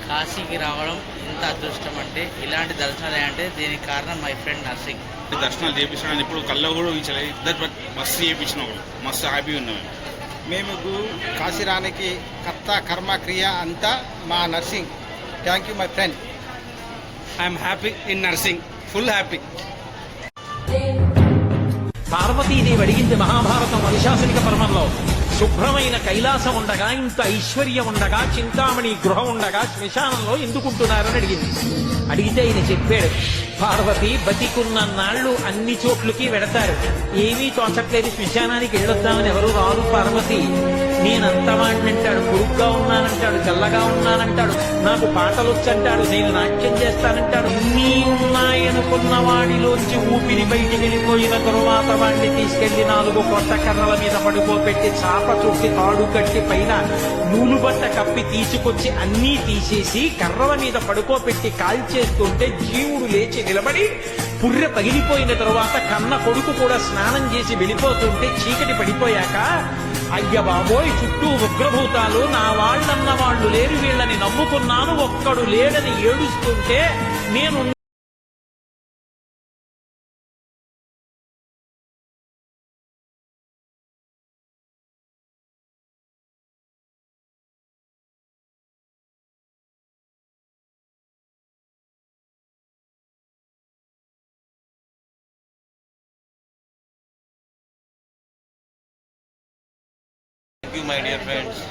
కాశీకి రావడం ఎంత అదృష్టం అంటే, ఇలాంటి దర్శనాలు అంటే దీనికి కారణం మై ఫ్రెండ్ నర్సింగ్. దర్శనాలు చేయించడానికి ఇప్పుడు కళ్ళ కూడా ఊహించలేదు. ఇద్దరు మస్తు చేయించిన వాళ్ళు మస్తు హ్యాపీ ఉన్నాం. మేము కాశీ రానికి కర్త కర్మ క్రియ అంతా మా Narsing. Thank you my friend. I'm happy in Narsing, full happy. Parvatidevi అడిగింది మహాభారతం అనుశాసనిక పర్వంలో, శుభ్రమైన కైలాసం ఉండగా, ఇంత ఐశ్వర్యం ఉండగా, చింతామణి గృహం ఉండగా శ్మశానంలో ఎందుకుంటున్నారని అడిగింది. అడిగితే ఆయన చెప్పాడు, పార్వతి బతికున్న నాళ్లు అన్ని చోట్లకి వెడతారు, ఏమీ తోచట్లేదు, శ్మశానానికి వెళ్ళొద్దామని ఎవరు రారు పార్వతి. నేనంతవాడినంటాడు, పొరుగ్గా ఉన్నానంటాడు, తెల్లగా ఉన్నానంటాడు, నాకు పాటలు వచ్చంటాడు, నేను నాట్యం చేస్తానంటాడు. అన్నీ ఉన్నాయనుకున్న వాడిలోంచి ఊపిరి బయటికి వెళ్ళిపోయిన తరువాత వాడిని తీసుకెళ్లి 4 కొత్త కర్రల మీద పడుకోబెట్టి చాప చుట్టి తాడు కట్టి పైన నూలు బట్ట కప్పి తీసుకొచ్చి అన్నీ తీసేసి కర్రల మీద పడుకోబెట్టి కాల్చేస్తుంటే జీవుడు లేచి నిలబడి పుర్రె పగిలిపోయిన తరువాత కన్న కొడుకు కూడా స్నానం చేసి వెళ్ళిపోతుంటే చీకటి పడిపోయాక, అయ్య బాబోయ్ చుట్టూ ఉగ్రభూతాలు, నా వాళ్ళన్న వాళ్ళు లేరు, వీళ్ళని నమ్ముకున్నాను, ఒక్కడు లేడని ఏడుస్తుంటే నేను thank you my dear friends.